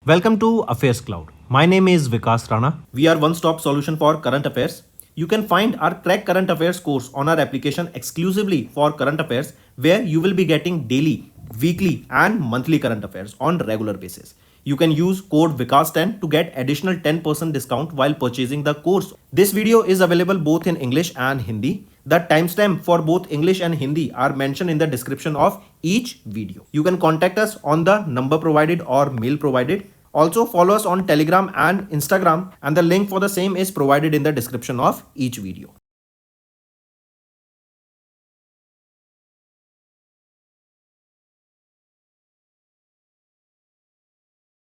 Welcome to Affairs Cloud. My name is Vikas Rana. We are one-stop solution for current affairs. You can find our Crack Current Affairs course on our application exclusively for current affairs, where you will be getting daily, weekly and monthly current affairs on regular basis. You can use code VIKAS10 to get additional 10% discount while purchasing the course. This video is available both in English and Hindi. The timestamp for both English and Hindi are mentioned in the description of each video. You can contact us on the number provided or mail provided. Also follow us on Telegram and Instagram, and the link for the same is provided in the description of each video.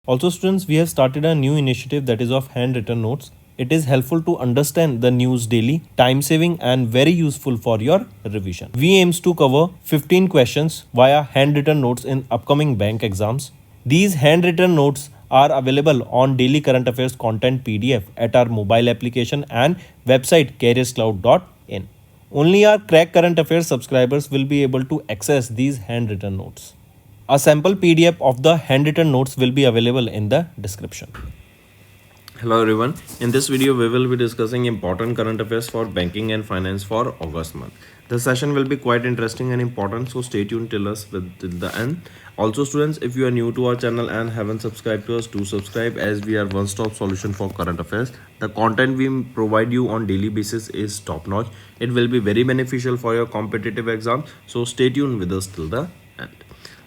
Also students, we have started a new initiative that is of handwritten notes. It is helpful to understand the news daily, time saving and very useful for your revision. We aims to cover 15 questions via handwritten notes in upcoming bank exams. These handwritten notes are available on daily current affairs content PDF at our mobile application and website careerscloud.in. Only our Crack Current Affairs subscribers will be able to access these handwritten notes. A sample PDF of the handwritten notes will be available in the description. Hello everyone. In this video, we will be discussing important current affairs for banking and finance for August month. The session will be quite interesting and important, so stay tuned till the end. Also students, if you are new to our channel and haven't subscribed to us, do subscribe, as we are one-stop solution for current affairs. The content we provide you on daily basis is top-notch. It will be very beneficial for your competitive exam, so stay tuned with us till the end.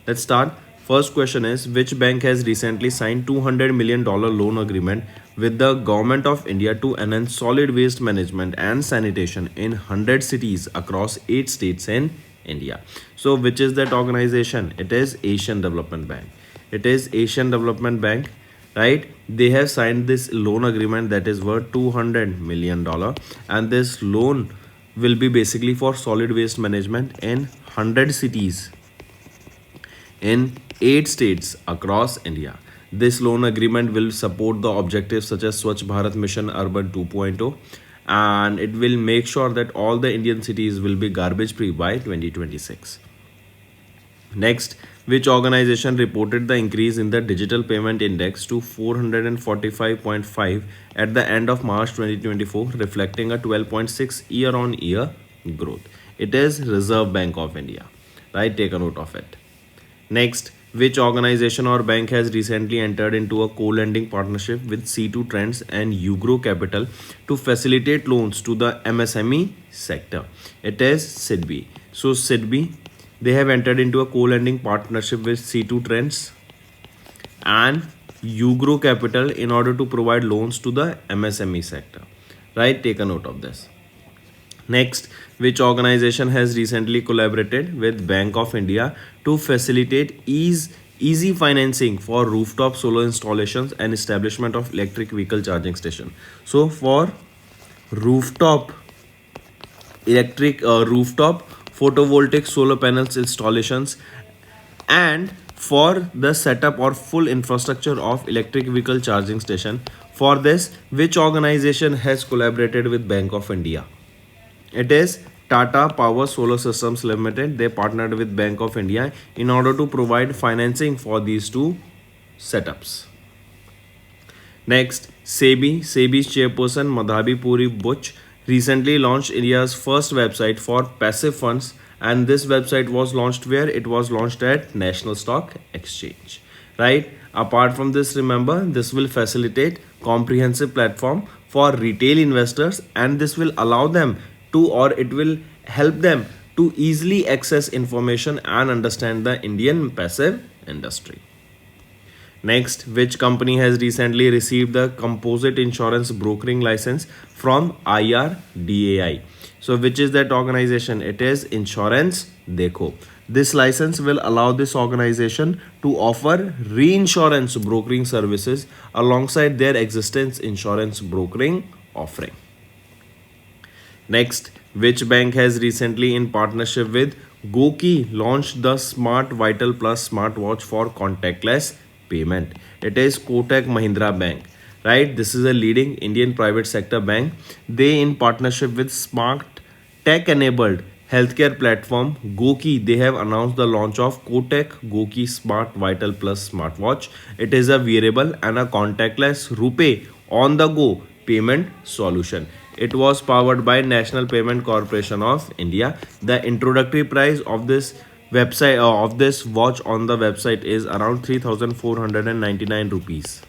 Let's start. First question is, which bank has recently signed $200 million loan agreement with the Government of India to enhance solid waste management and sanitation in 100 cities across 8 states in India? So which is that organization? It is Asian Development Bank. It is Asian Development Bank, right? They have signed this loan agreement that is worth $200 million, and this loan will be basically for solid waste management in 100 cities in 8 states across India. This loan agreement will support the objectives such as Swachh Bharat Mission Urban 2.0, and it will make sure that all the Indian cities will be garbage free by 2026. Next, which organization reported the increase in the digital payment index to 445.5 at the end of March 2024, reflecting a 12.6 year-on-year growth? It is Reserve Bank of India, right? Take a note of it. Next, which organization or bank has recently entered into a co-lending partnership with C2 Trends and Ugro Capital to facilitate loans to the MSME sector? It is SIDBI. So SIDBI, they have entered into a co-lending partnership with C2 Trends and Ugro Capital in order to provide loans to the MSME sector, right? Take a note of this. Next, which organization has recently collaborated with Bank of India to facilitate easy financing for rooftop solar installations and establishment of electric vehicle charging station? So for rooftop photovoltaic solar panels installations and for the setup or full infrastructure of electric vehicle charging station, for this, which organization has collaborated with Bank of India? It is Tata Power Solar Systems Limited. They partnered with Bank of India in order to provide financing for these two setups. Next, SEBI's chairperson Madhabi Puri Butch recently launched India's first website for passive funds, and this website was launched where? It was launched at National Stock Exchange, right? Apart from this, remember, this will facilitate comprehensive platform for retail investors, and this will allow them to, or it will help them to easily access information and understand the Indian passive industry. Next, which company has recently received the composite insurance brokering license from IRDAI? So which is that organization? It is Insurance Dekho. This license will allow this organization to offer reinsurance brokering services alongside their existing insurance brokering offering. Next, which bank has recently, in partnership with Goki, launched the Smart Vital Plus smartwatch for contactless payment? It is Kotak Mahindra Bank, right? This is a leading Indian private sector bank. They, in partnership with Smart Tech Enabled healthcare platform Goki, they have announced the launch of Kotak Goki Smart Vital Plus smartwatch. It is a wearable and a contactless RuPay on the go payment solution. It was powered by National Payment Corporation of India. The introductory price of this website of this watch on the website is around 3499 rupees.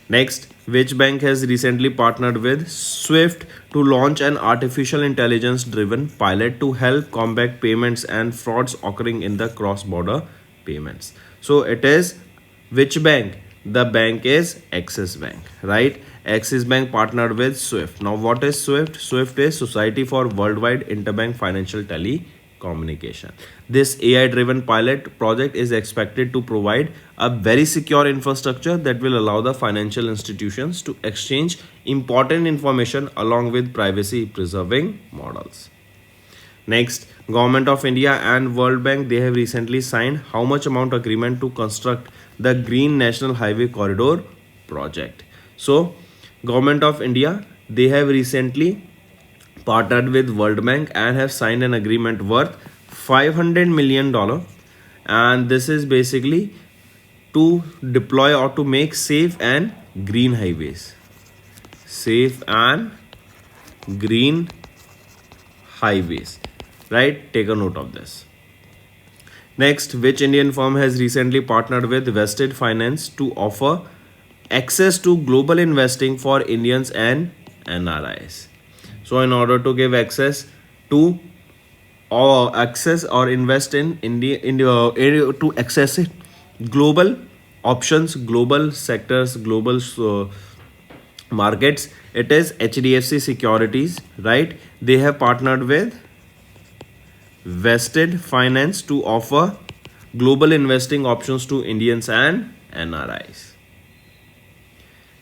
Next, which bank has recently partnered with Swift to launch an artificial intelligence driven pilot to help combat payments and frauds occurring in the cross border payments? So it is which bank? The bank is Axis Bank, right? Axis Bank partnered with Swift. Now what is Swift? Swift is Society for Worldwide Interbank Financial Telecommunication. This AI driven pilot project is expected to provide a very secure infrastructure that will allow the financial institutions to exchange important information along with privacy preserving models. Next, Government of India and World Bank, they have recently signed how much amount agreement to construct the Green National Highway Corridor project. So, Government of India, they have recently partnered with World Bank and have signed an agreement worth $500 million, and this is basically to deploy or to make safe and green highways. Safe and green highways, right? Take a note of this. Next, which Indian firm has recently partnered with Vested Finance to offer access to global investing for Indians and NRIs? So in order to give access to or invest in India to access it global options, global sectors, global markets, it is HDFC Securities, right? They have partnered with Vested Finance to offer global investing options to Indians and NRIs.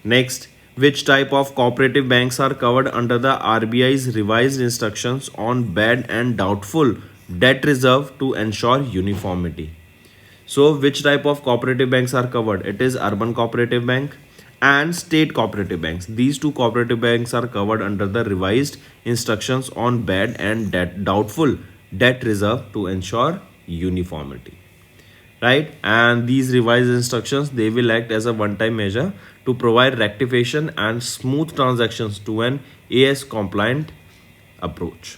Next, which type of cooperative banks are covered under the RBI's revised instructions on bad and doubtful debt reserve to ensure uniformity? So, which type of cooperative banks are covered? It is Urban Cooperative Bank and State Cooperative Banks. These two cooperative banks are covered under the revised instructions on bad and doubtful debt reserve to ensure uniformity, right? And these revised instructions, they will act as a one-time measure to provide rectification and smooth transactions to an AS compliant approach.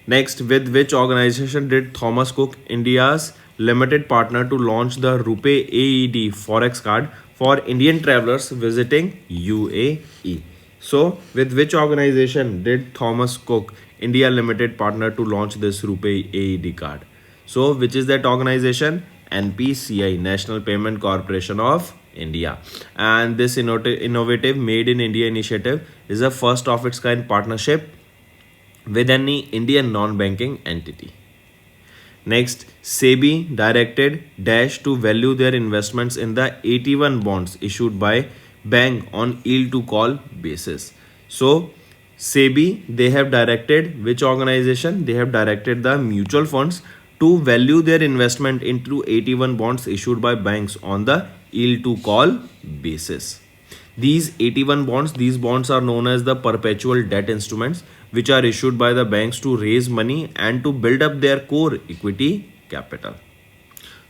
Next, with which organization did Thomas Cook India's limited partner to launch the RuPay AED Forex card for Indian travelers visiting UAE? So, with which organization did Thomas Cook India Limited partner to launch this RuPay AED card? So, which is that organization? NPCI, National Payment Corporation of India. And this innovative Made in India initiative is a first of its kind partnership with any Indian non-banking entity. Next, SEBI directed Dash to value their investments in the 81 bonds issued by bank on yield to call basis. So, SEBI, they have directed which organization? They have directed the mutual funds to value their investment into 81 bonds issued by banks on the yield to call basis. These 81 bonds, these bonds are known as the perpetual debt instruments, which are issued by the banks to raise money and to build up their core equity capital.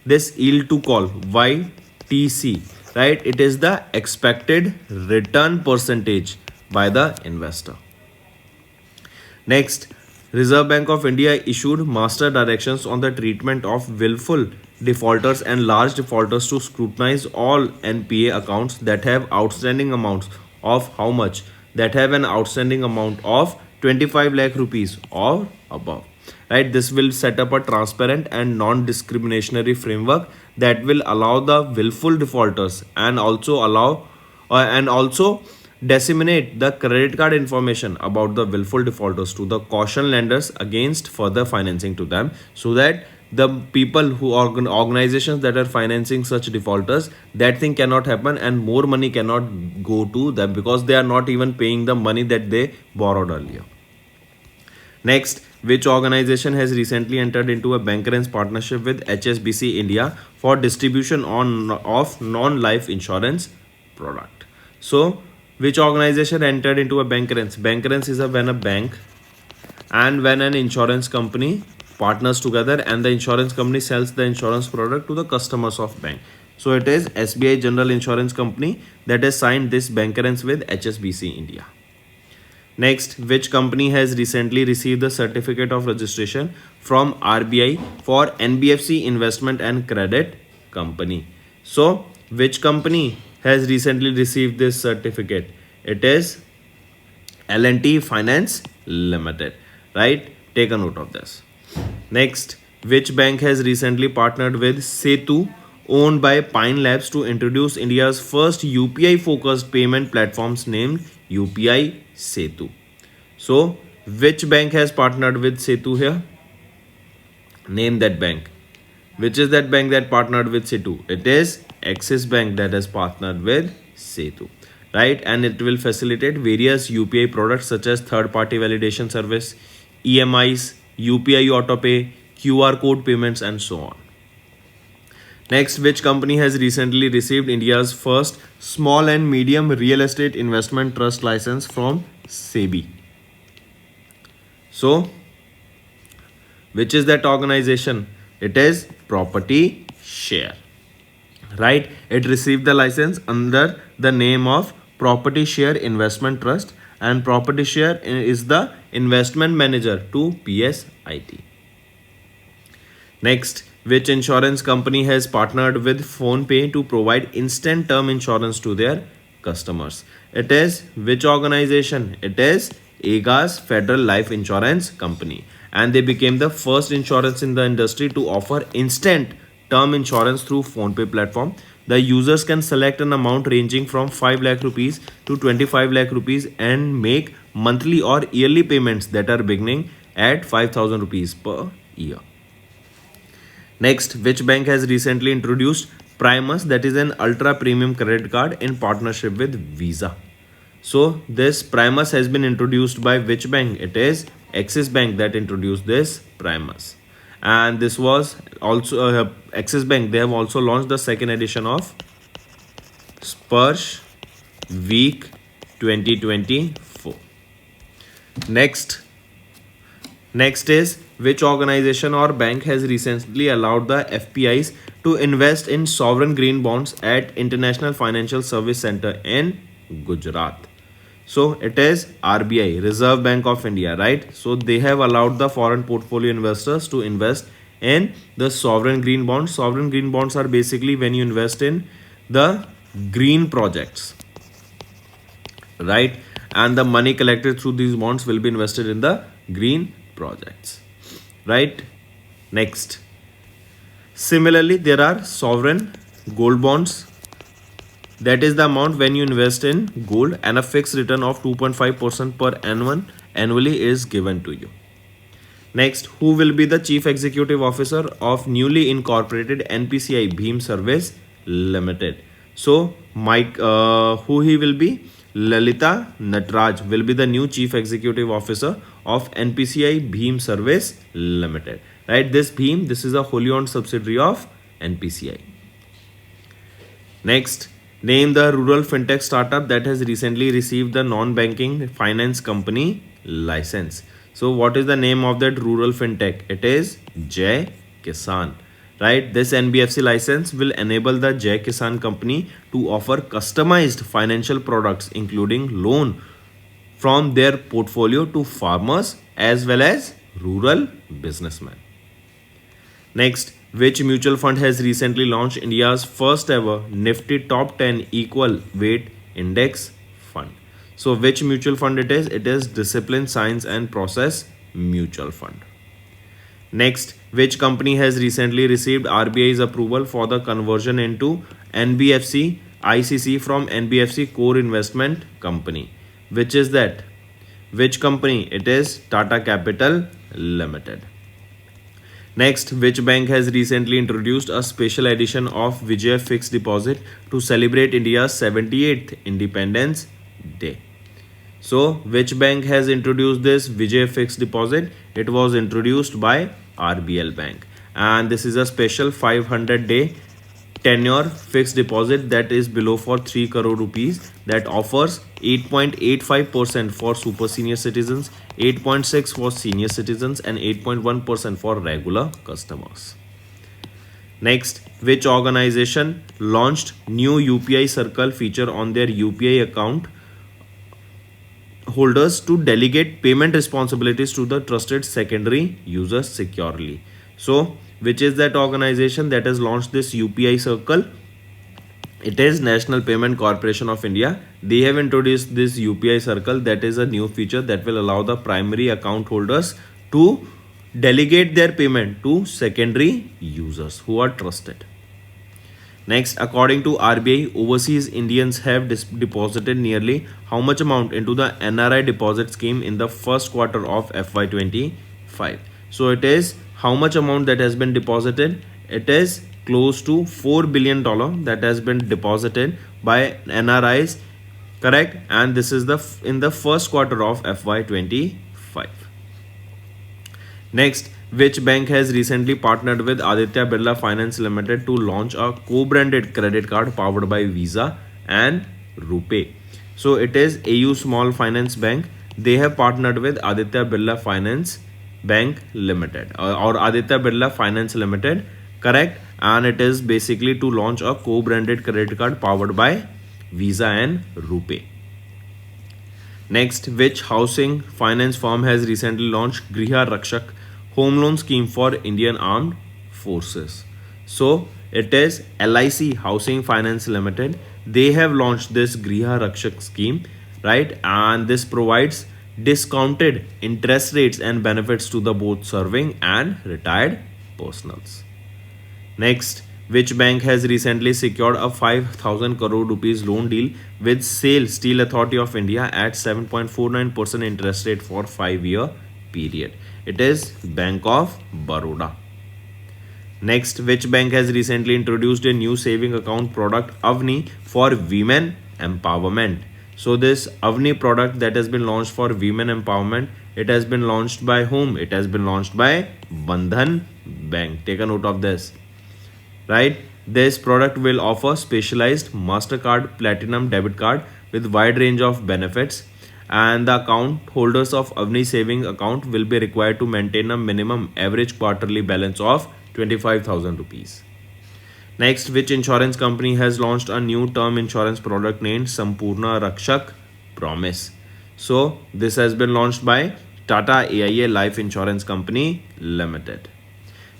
This yield to call, YTC, right? It is the expected return percentage by the investor. Next, Reserve Bank of India issued master directions on the treatment of willful defaulters and large defaulters to scrutinize all NPA accounts that have outstanding amounts of how much? That have an outstanding amount of 25 lakh rupees or above. Right? This will set up a transparent and non-discriminatory framework that will allow the willful defaulters and also disseminate the credit card information about the willful defaulters to the caution lenders against further financing to them, so that the people who organizations that are financing such defaulters, that thing cannot happen and more money cannot go to them because they are not even paying the money that they borrowed earlier. Next, which organization has recently entered into a bancassurance partnership with HSBC India for distribution of non-life insurance product? So, which organization entered into a bancassurance? Bancassurance is when a bank and when an insurance company partners together and the insurance company sells the insurance product to the customers of bank. So it is SBI General Insurance Company that has signed this bancassurance with HSBC India. Next, which company has recently received the certificate of registration from RBI for NBFC Investment and Credit Company? So, which company has recently received this certificate? It is L&T Finance Limited, right? Take a note of this. Next, which bank has recently partnered with Setu, owned by Pine Labs, to introduce India's first UPI focused payment platforms named UPI Setu? So, which bank has partnered with Setu here? Name that bank. Which is that bank that partnered with Setu? It is Axis Bank that has partnered with Setu, right? And it will facilitate various UPI products such as third-party validation service, EMIs, UPI autopay, QR code payments, and so on. Next, which company has recently received India's first small and medium real estate investment trust license from SEBI? So, which is that organization? It is Property Share, right? It received the license under the name of Property Share Investment Trust, and Property Share is the investment manager to PSIT. Next, which insurance company has partnered with PhonePe to provide instant term insurance to their customers? It is which organization? It is Aegas Federal Life Insurance Company, and they became the first insurance in the industry to offer instant term insurance through PhonePe platform. The users can select an amount ranging from 5 lakh rupees to 25 lakh rupees and make monthly or yearly payments that are beginning at 5,000 rupees per year. Next, which bank has recently introduced Primus, that is an ultra premium credit card in partnership with Visa? So this Primus has been introduced by which bank? It is Axis Bank that introduced this Primus. And this was also Axis Bank. They have also launched the second edition of Sparsh Week 2024. Next is which organization or bank has recently allowed the FPIs to invest in sovereign green bonds at International Financial Service Center in Gujarat? So it is RBI, Reserve Bank of India, right? So they have allowed the foreign portfolio investors to invest in the sovereign green bonds. Sovereign green bonds are basically when you invest in the green projects, right? And the money collected through these bonds will be invested in the green projects, right? Next, similarly, there are sovereign gold bonds. That is the amount when you invest in gold, and a fixed return of 2.5% per annum annually is given to you. Next, who will be the Chief Executive Officer of newly incorporated NPCI Bheem Service Limited? So, who he will be? Lalita Natraj will be the new Chief Executive Officer of NPCI Bheem Service Limited. Right? This Bheem, this is a wholly owned subsidiary of NPCI. Next, name the rural fintech startup that has recently received the non-banking finance company license. So what is the name of that rural fintech? It is Jai Kisan, right? This NBFC license will enable the Jai Kisan company to offer customized financial products including loan from their portfolio to farmers as well as rural businessmen. Next, which mutual fund has recently launched India's first ever Nifty Top 10 Equal Weight Index Fund? So which mutual fund it is? It is Discipline Science and Process Mutual Fund. Next, which company has recently received RBI's approval for the conversion into NBFC ICC from NBFC Core Investment Company? Which is that? Which company? It is Tata Capital Limited. Next, which bank has recently introduced a special edition of Vijay Fixed Deposit to celebrate India's 78th Independence Day? So, which bank has introduced this Vijay Fixed Deposit? It was introduced by RBL Bank. And this is a special 500-day tenure fixed deposit that is below for 3 crore rupees, that offers 8.85% for super senior citizens, 8.6 for senior citizens, and 8.1% for regular customers. Next, which organization launched new UPI Circle feature on their UPI account holders to delegate payment responsibilities to the trusted secondary users securely? So, which is that organization that has launched this UPI Circle? It is National Payment Corporation of India. They have introduced this UPI Circle, that is a new feature that will allow the primary account holders to delegate their payment to secondary users who are trusted. Next, according to RBI, overseas Indians have deposited nearly how much amount into the NRI deposit scheme in the first quarter of FY25? So it is how much amount that has been deposited? It is close to $4 billion that has been deposited by NRIs, correct? And this is in the first quarter of FY25. Next, which bank has recently partnered with Aditya Birla Finance Limited to launch a co-branded credit card powered by Visa and RuPay? So it is AU Small Finance Bank. They have partnered with Aditya Birla Finance Bank Limited or Aditya Birla Finance Limited, correct? And it is basically to launch a co-branded credit card powered by Visa and RuPay. Next, which housing finance firm has recently launched Griha Rakshak home loan scheme for Indian Armed Forces? So it is LIC Housing Finance Limited. They have launched this Griha Rakshak scheme, right? And this provides discounted interest rates and benefits to the both serving and retired personals. Next, which bank has recently secured a 5,000 crore rupees loan deal with SAIL Steel Authority of India at 7.49% interest rate for 5-year period? It is Bank of Baroda. Next, which bank has recently introduced a new saving account product Avni for women empowerment? So this Avni product that has been launched for women empowerment, it has been launched by whom? It has been launched by Bandhan Bank. Take a note of this, right? This product will offer specialized MasterCard Platinum debit card with wide range of benefits, and the account holders of Avni saving account will be required to maintain a minimum average quarterly balance of 25,000 rupees. Next, which insurance company has launched a new term insurance product named Sampurna Rakshak Promise? So this has been launched by Tata AIA Life Insurance Company Limited.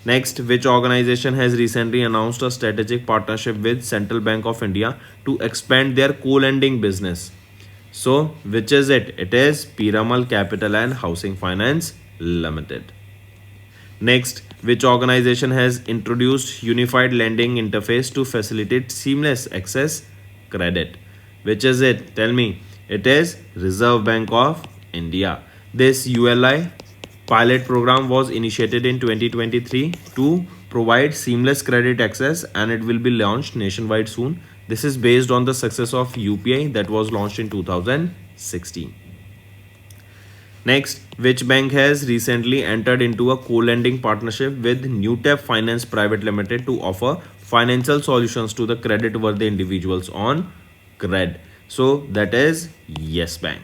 Next, which organization has recently announced a strategic partnership with Central Bank of India to expand their co-lending business? So which is it? It is Piramal Capital and Housing Finance Limited. Next, which organization has introduced unified lending interface to facilitate seamless access credit? Which is it? Tell me. It is Reserve Bank of India. This ULI pilot program was initiated in 2023 to provide seamless credit access, and it will be launched nationwide soon. This is based on the success of UPI that was launched in 2016. Next, which bank has recently entered into a co-lending partnership with Newtep Finance Private Limited to offer financial solutions to the credit-worthy individuals on CRED? So that is Yes Bank.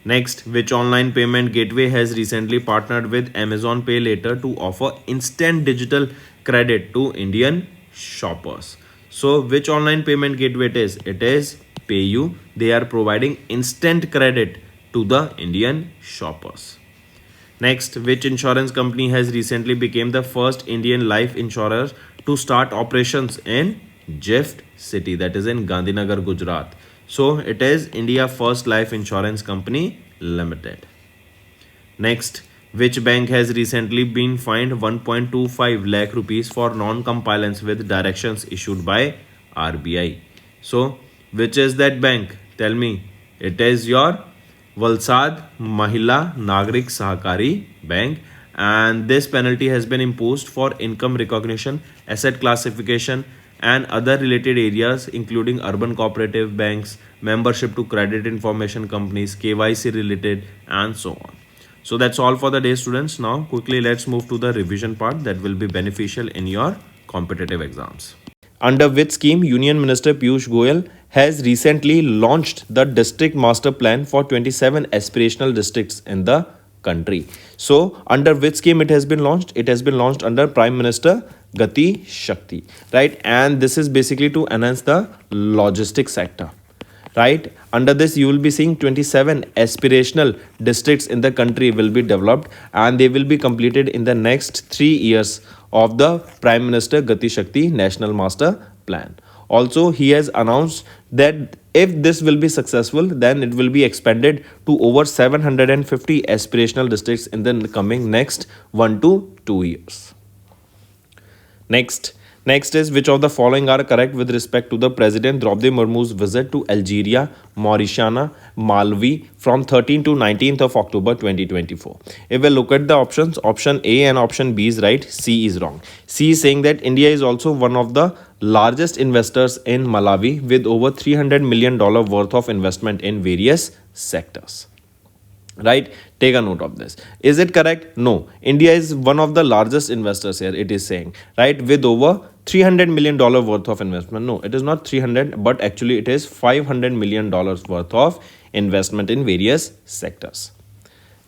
Next, which online payment gateway has recently partnered with Amazon Pay Later to offer instant digital credit to Indian shoppers? So which online payment gateway it is? It is PayU. They are providing instant credit to the Indian shoppers. Next, which insurance company has recently become the first Indian life insurer to start operations in GIFT City, that is in Gandhinagar, Gujarat? So it is India First Life Insurance Company Limited. Next, which bank has recently been fined 1.25 lakh rupees for non-compliance with directions issued by RBI? So which is that bank? Tell me. It is your Valsad Mahila Nagrik Sahakari Bank, and this penalty has been imposed for income recognition, asset classification, and other related areas including urban cooperative banks, membership to credit information companies, KYC related, and so on. So that's all for the day, students. Now quickly let's move to the revision part that will be beneficial in your competitive exams. under which scheme Union Minister Piyush Goyal has recently launched the district master plan for 27 aspirational districts in the country. So under which scheme it has been launched? It has been launched under Prime Minister Gati Shakti, right? And this is basically to enhance the logistics sector, right? Under this you will be seeing 27 aspirational districts in the country will be developed, and they will be completed in the next 3 years of the Prime Minister Gati Shakti National Master Plan. Also, he has announced that if this will be successful, then it will be expanded to over 750 aspirational districts in the coming next 1 to 2 years. Next is, which of the following are correct with respect to the President Draupadi Murmu's visit to Algeria, Mauritania, Malawi from 13th to 19th of October 2024. If we look at the options, option A and option B is right, C is wrong. C is saying that India is also one of the largest investors in Malawi with over $300 million worth of investment in various sectors. Right, take a note of this. Is it correct? No, India is one of the largest investors here, it is saying, right, with over $300 million worth of investment. No, it is not 300, but actually it is $500 million worth of investment in various sectors.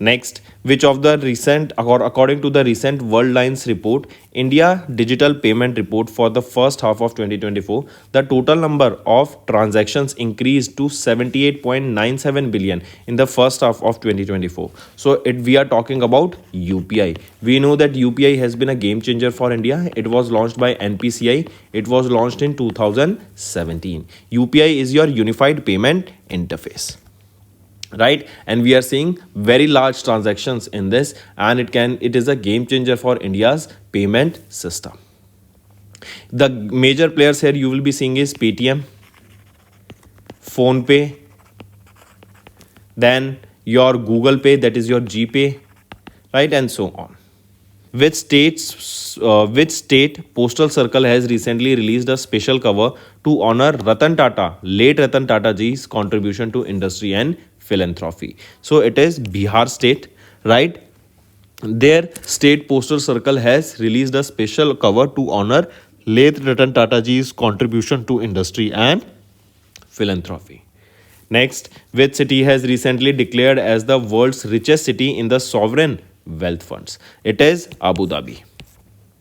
Next, which of the recent, according to the recent World Lines report, India Digital Payment Report for the first half of 2024, the total number of transactions increased to 78.97 billion in the first half of 2024. So we are talking about UPI. We know that UPI has been a game changer for India. It was launched by NPCI. It was launched in 2017. UPI is your unified payment interface, right? And we are seeing very large transactions in this, and it is a game changer for India's payment system. The major players here you will be seeing is Paytm, PhonePe, then your Google Pay, that is your GPay, right, and so on. Which state postal circle has recently released a special cover to honor Ratan Tata, late Ratan Tata ji's contribution to industry and philanthropy? So it is Bihar state, right? Their state postal circle has released a special cover to honor late Ratan Tata ji's contribution to industry and philanthropy. Next, which city has recently declared as the world's richest city in the sovereign wealth funds? It is Abu Dhabi,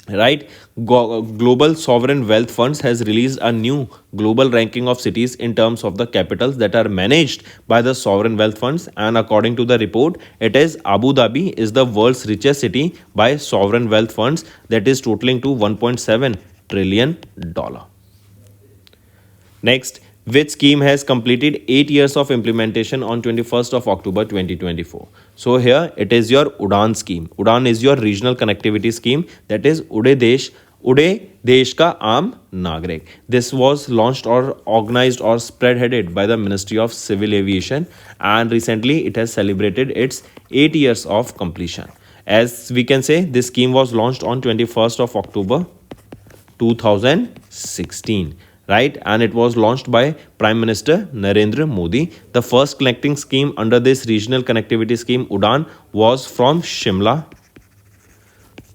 right? Global Sovereign Wealth Funds has released a new global ranking of cities in terms of the capitals that are managed by the sovereign wealth funds, and according to the report, it is Abu Dhabi is the world's richest city by sovereign wealth funds, that is totaling to $1.7 trillion. Next, which scheme has completed 8 years of implementation on 21st of October 2024? So here it is your UDAN scheme. UDAN is your regional connectivity scheme, that is Ude Desh Ka Aam Nagrik. This was launched or organized or spearheaded by the Ministry of Civil Aviation, and recently it has celebrated its 8 years of completion. As we can say, this scheme was launched on 21st of October 2016. Right, and it was launched by Prime Minister Narendra Modi. The first connecting scheme under this regional connectivity scheme, UDAN, was from Shimla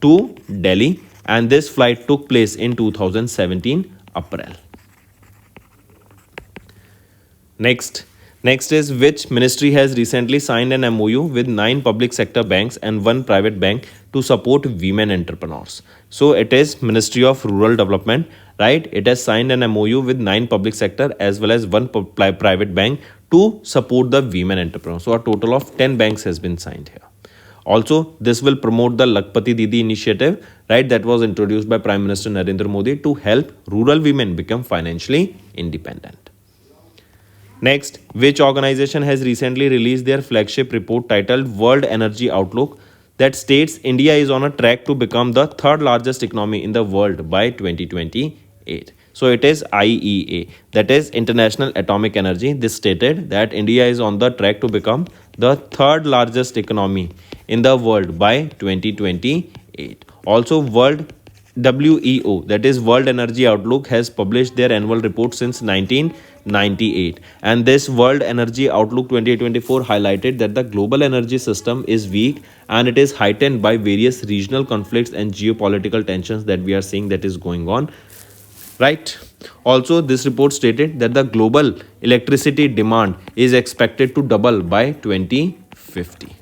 to Delhi, and this flight took place in 2017 April. Next is, which ministry has recently signed an MOU with 9 public sector banks and 1 private bank to support women entrepreneurs? So it is Ministry of Rural Development, right? It has signed an MOU with 9 public sector as well as 1 private bank to support the women entrepreneurs. So a total of 10 banks has been signed here. Also, this will promote the Lakpati Didi initiative, right, that was introduced by Prime Minister Narendra Modi to help rural women become financially independent. Next, which organization has recently released their flagship report titled World Energy Outlook that states India is on a track to become the 3rd largest economy in the world by 2028? So it is IEA, that is International Atomic Energy. This stated that India is on the track to become the 3rd largest economy in the world by 2028. Also, WEO, that is World Energy Outlook, has published their annual report since 1998, and this World Energy Outlook 2024 highlighted that the global energy system is weak and it is heightened by various regional conflicts and geopolitical tensions that we are seeing that is going on, right? Also, this report stated that the global electricity demand is expected to double by 2050.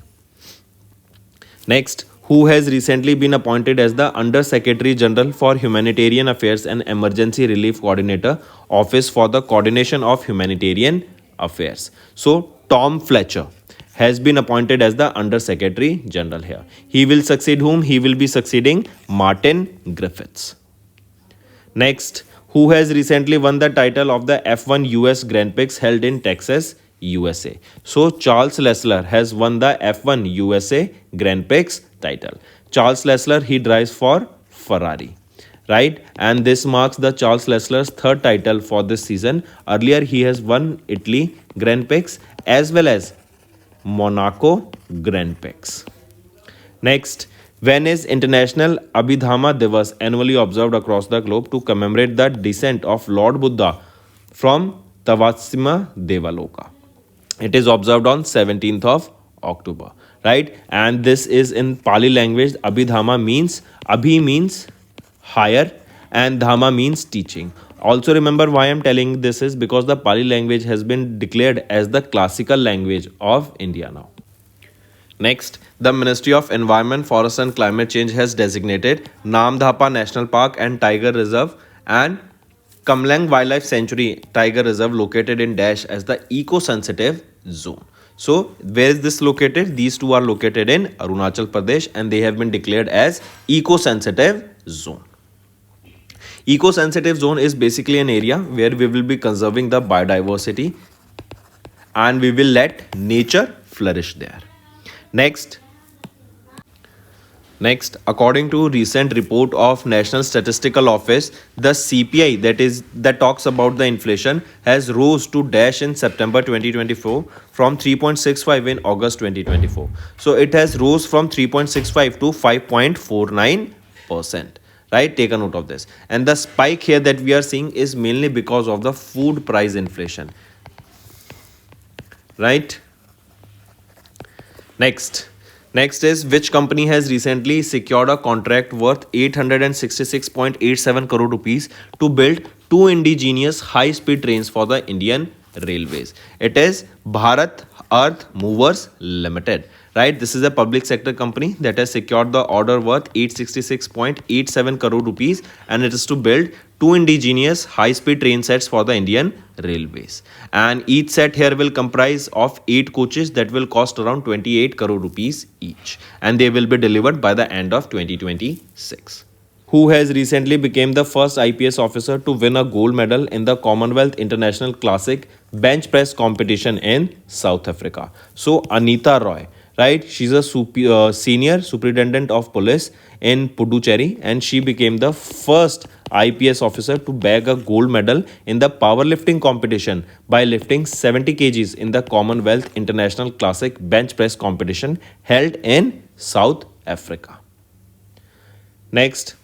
Next, who has recently been appointed as the Under Secretary General for Humanitarian Affairs and Emergency Relief Coordinator, Office for the Coordination of Humanitarian Affairs. So, Tom Fletcher has been appointed as the Under Secretary General here. He will succeed whom? He will be succeeding Martin Griffiths. Next, who has recently won the title of the F1 US Grand Prix held in Texas, USA? So, Charles Leclerc has won the F1 USA Grand Prix title. Charles Leclerc, he drives for Ferrari, right? And this marks the Charles Leclerc's third title for this season. Earlier, he has won Italy Grand Prix as well as Monaco Grand Prix. Next, when is International Abhidharma Divas annually observed across the globe to commemorate the descent of Lord Buddha from Tavatsima Devaloka? It is observed on 17th of October, right? And this is in Pali language. Abhidharma means, Abhi means higher and Dhamma means teaching. Also remember why I am telling this is because the Pali language has been declared as the classical language of India now. Next, the Ministry of Environment, Forest and Climate Change has designated Namdhapa National Park and Tiger Reserve and Kamlang Wildlife Sanctuary Tiger Reserve located in Dash as the eco-sensitive zone. So, where is this located? These two are located in Arunachal Pradesh and they have been declared as eco-sensitive zone. Eco-sensitive zone is basically an area where we will be conserving the biodiversity and we will let nature flourish there. Next, according to recent report of National Statistical Office, the CPI that talks about the inflation has rose to dash in September 2024 from 3.65 in August 2024. So it has rose from 3.65 to 5.49%. Right? Take a note of this. And the spike here that we are seeing is mainly because of the food price inflation. Right? Next is which company has recently secured a contract worth 866.87 crore rupees to build two indigenous high-speed trains for the Indian Railways. It is Bharat Earth Movers Limited. Right, this is a public sector company that has secured the order worth 866.87 crore rupees and it is to build two indigenous high-speed train sets for the Indian Railways. And each set here will comprise of 8 coaches that will cost around 28 crore rupees each. And they will be delivered by the end of 2026. Who has recently become the first IPS officer to win a gold medal in the Commonwealth International Classic Bench Press competition in South Africa? So, Anita Roy. Right, she's a senior superintendent of police in Puducherry and she became the first IPS officer to bag a gold medal in the powerlifting competition by lifting 70 kgs in the Commonwealth International Classic Bench Press competition held in South Africa. Next,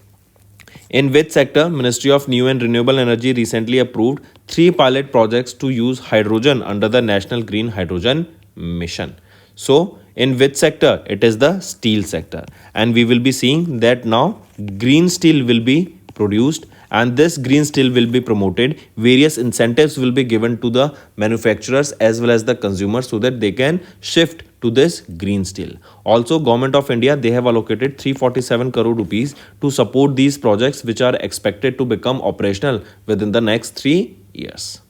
in which sector Ministry of New and Renewable Energy recently approved 3 pilot projects to use hydrogen under the National Green Hydrogen Mission? So, in which sector? It is the steel sector. And we will be seeing that now green steel will be produced and this green steel will be promoted. Various incentives will be given to the manufacturers as well as the consumers so that they can shift to this green steel. Also, Government of India, they have allocated 347 crore rupees to support these projects which are expected to become operational within the next 3 years.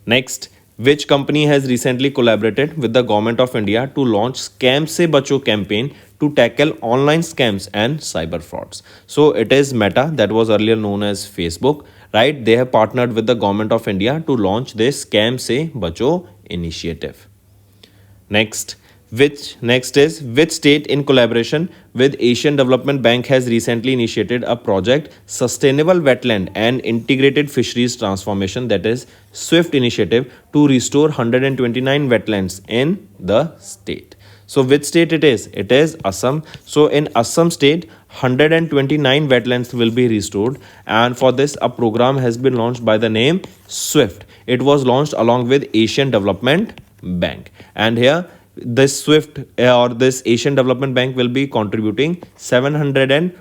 Next, which company has recently collaborated with the Government of India to launch Scam Se Bacho campaign to tackle online scams and cyber frauds? So it is Meta, that was earlier known as Facebook, right? They have partnered with the Government of India to launch this Scam Se Bacho initiative. Next is which state in collaboration with Asian Development Bank has recently initiated a project Sustainable Wetland and Integrated Fisheries Transformation, that is SWIFT initiative, to restore 129 wetlands in the state. So which state it is? It is Assam. So in Assam state, 129 wetlands will be restored and for this a program has been launched by the name SWIFT. It was launched along with Asian Development Bank and here this SWIFT or this Asian Development Bank will be contributing 700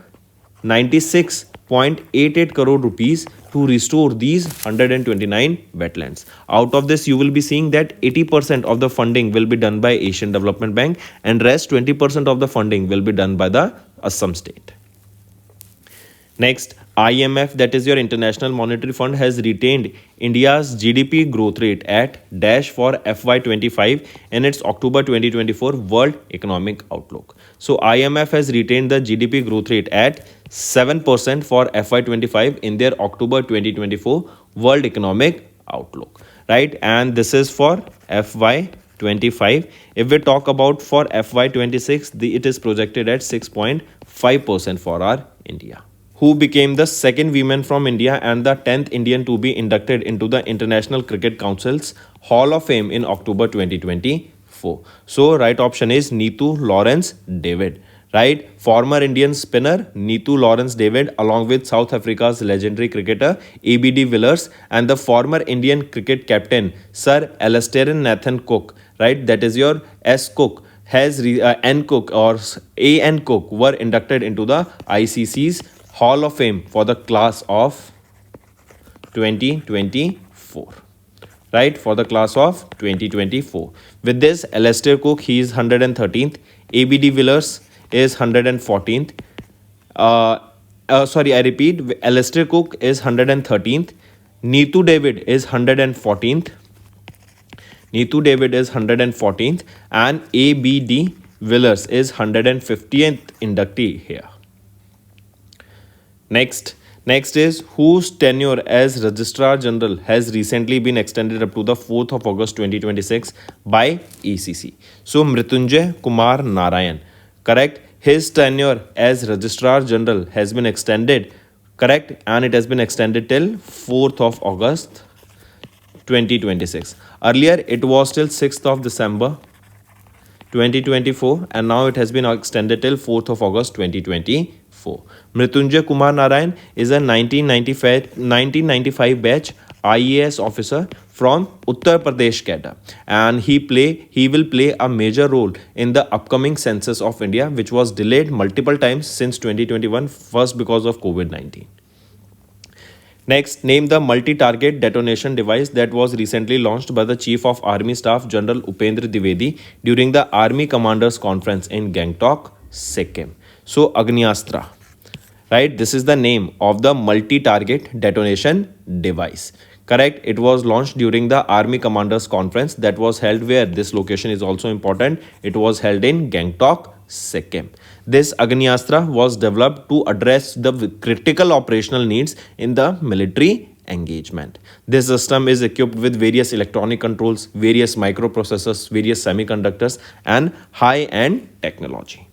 96.88 crore rupees to restore these 129 wetlands. Out of this, you will be seeing that 80% of the funding will be done by Asian Development Bank and rest 20% of the funding will be done by the Assam state. Next, IMF, that is your International Monetary Fund, has retained India's GDP growth rate at dash for FY25 in its October 2024 World Economic Outlook. So IMF has retained the GDP growth rate at 7% for FY25 in their October 2024 World Economic Outlook, right? And this is for FY25. If we talk about for FY26, it is projected at 6.5% for our India. Who became the second woman from India and the 10th Indian to be inducted into the International Cricket Council's Hall of Fame in October 2024. So right option is Neetu Lawrence David. Right, former Indian spinner Neetu Lawrence David, along with South Africa's legendary cricketer A.B. de Villiers and the former Indian cricket captain Sir Alastair Nathan Cook, right, that is your S. Cook, N. Cook or A. N. Cook were inducted into the ICC's Hall of Fame for the class of 2024. Right, for the class of 2024. With this, Alastair Cook, he is 113th. A.B. de Villiers is 114th. Sorry, I repeat. Alastair Cook is 113th. Neetu David is 114th. Neetu David is 114th. And A.B. de Villiers is 150th inductee here. Next is whose tenure as Registrar General has recently been extended up to the 4th of August 2026 by ECC. So Mrityunjay Kumar Narayan, correct? His tenure as Registrar General has been extended, correct? And it has been extended till 4th of August 2026. Earlier it was till 6th of December 2024 and now it has been extended till 4th of August 2024. Mrityunjay Kumar Narayan is a 1995 batch IAS officer from Uttar Pradesh cadre, and he will play a major role in the upcoming census of India, which was delayed multiple times since 2021, first because of COVID-19. Next, name the multi-target detonation device that was recently launched by the Chief of Army Staff General Upendra Dwivedi during the Army Commanders Conference in Gangtok, Sikkim. So Agnyastra, right? This is the name of the multi-target detonation device. Correct? It was launched during the Army Commanders Conference that was held where? This location is also important. It was held in Gangtok, Sikkim. This Agnyastra was developed to address the critical operational needs in the military engagement. This system is equipped with various electronic controls, various microprocessors, various semiconductors, and high-end technology.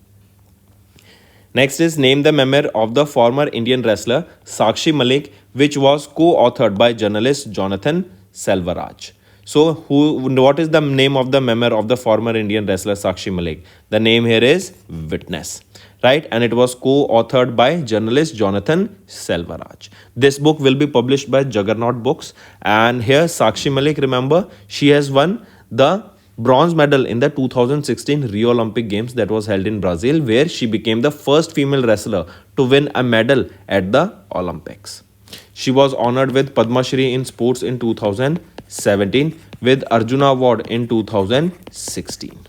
Next is name the memoir of the former Indian wrestler Sakshi Malik, which was co-authored by journalist Jonathan Selvaraj. So, what is the name of the memoir of the former Indian wrestler Sakshi Malik? The name here is Witness, right? And it was co-authored by journalist Jonathan Selvaraj. This book will be published by Juggernaut Books. And here Sakshi Malik, remember, she has won the bronze medal in the 2016 Rio Olympic Games that was held in Brazil, where she became the first female wrestler to win a medal at the Olympics. She was honored with Padma Shri in sports in 2017, with Arjuna Award in 2016.